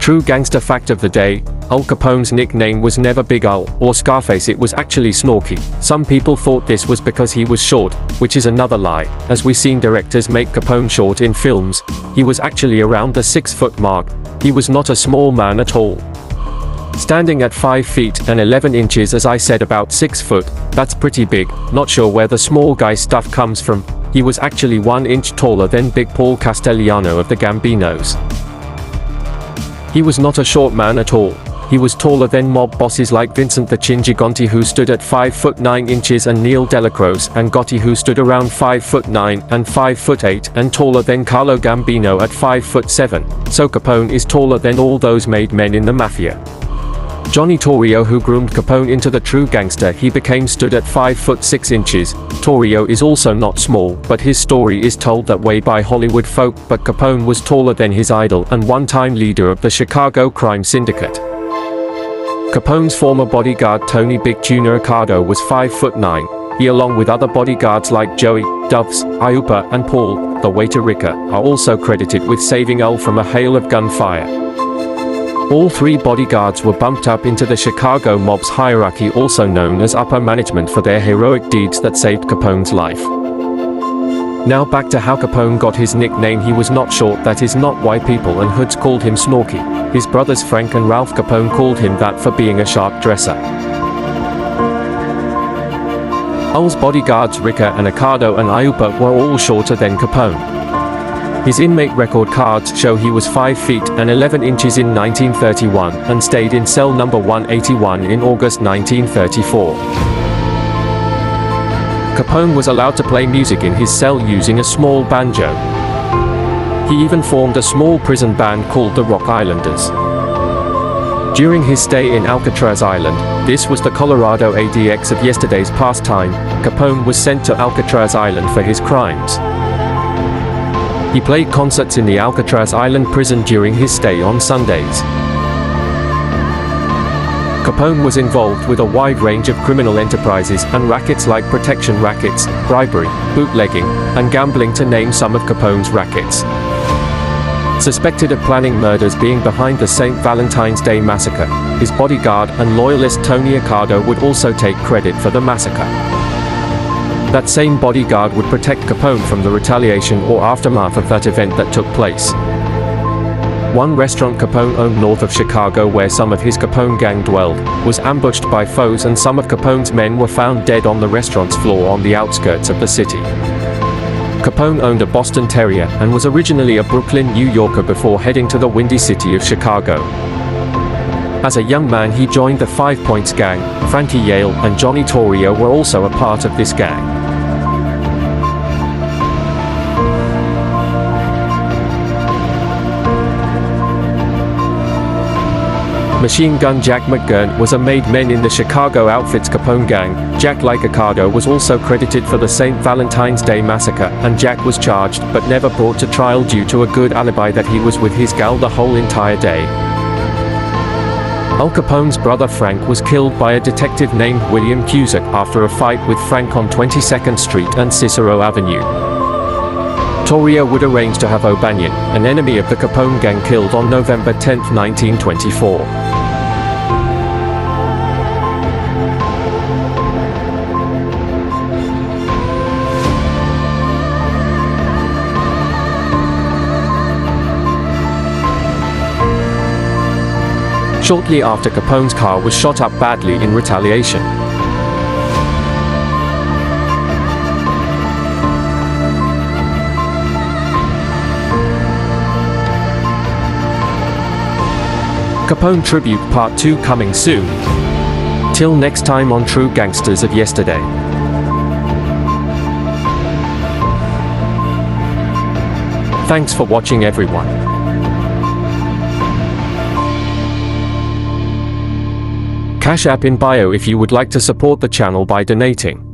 True gangster fact of the day: Al Capone's nickname was never Big Al or Scarface, it was actually Snorky. Some people thought this was because he was short, which is another lie, as we've seen directors make Capone short in films. He was actually around the 6-foot mark. He was not a small man at all. Standing at 5 feet and 11 inches, as I said, about 6 foot, that's pretty big. Not sure where the small guy stuff comes from. He was actually 1 inch taller than Big Paul Castellano of the Gambinos. He was not a short man at all. He was taller than mob bosses like Vincent the Chin Gigante, who stood at 5 foot 9 inches, and Neil Delacroix and Gotti, who stood around 5 foot 9 and 5 foot 8 and taller than Carlo Gambino at 5 foot 7. So Capone is taller than all those made men in the mafia. Johnny Torrio, who groomed Capone into the true gangster he became, stood at 5 foot 6 inches. Torrio is also not small, but his story is told that way by Hollywood folk. But Capone was taller than his idol and one-time leader of the Chicago crime syndicate. Capone's former bodyguard Tony Big Tuna Accardo was 5 foot 9. He, along with other bodyguards like Joey, Doves, Iupa and Paul, the waiter Ricker, are also credited with saving Al from a hail of gunfire. All 3 bodyguards were bumped up into the Chicago mob's hierarchy, also known as upper management, for their heroic deeds that saved Capone's life. Now back to how Capone got his nickname. He was not short, that is not why people and hoods called him Snorky. His brothers Frank and Ralph Capone called him that for being a sharp dresser. Al's bodyguards Ricker and Accardo and Iupa were all shorter than Capone. His inmate record cards show he was 5 feet and 11 inches in 1931 and stayed in cell number 181 in August 1934. Capone was allowed to play music in his cell using a small banjo. He even formed a small prison band called the Rock Islanders. During his stay in Alcatraz Island, this was the Colorado ADX of yesterday's pastime, Capone was sent to Alcatraz Island for his crimes. He played concerts in the Alcatraz Island prison during his stay on Sundays. Capone was involved with a wide range of criminal enterprises and rackets like protection rackets, bribery, bootlegging, and gambling, to name some of Capone's rackets. Suspected of planning murders, being behind the St. Valentine's Day massacre, his bodyguard and loyalist Tony Accardo would also take credit for the massacre. That same bodyguard would protect Capone from the retaliation or aftermath of that event that took place. One restaurant Capone owned north of Chicago, where some of his Capone gang dwelled, was ambushed by foes, and some of Capone's men were found dead on the restaurant's floor on the outskirts of the city. Capone owned a Boston Terrier and was originally a Brooklyn, New Yorker before heading to the windy city of Chicago. As a young man he joined the 5 Points Gang. Frankie Yale and Johnny Torrio were also a part of this gang. Machine Gun Jack McGurn was a made man in the Chicago Outfits Capone gang. Jack, like Accardo, was also credited for the St. Valentine's Day massacre, and Jack was charged but never brought to trial due to a good alibi that he was with his gal the whole entire day. Al Capone's brother Frank was killed by a detective named William Cusack after a fight with Frank on 22nd Street and Cicero Avenue. Torrio would arrange to have O'Banion, an enemy of the Capone gang, killed on November 10, 1924. Shortly after, Capone's car was shot up badly in retaliation. Capone Tribute Part 2 coming soon. Till next time on True Gangsters of Yesterday. Thanks for watching, everyone. Cash App in bio if you would like to support the channel by donating.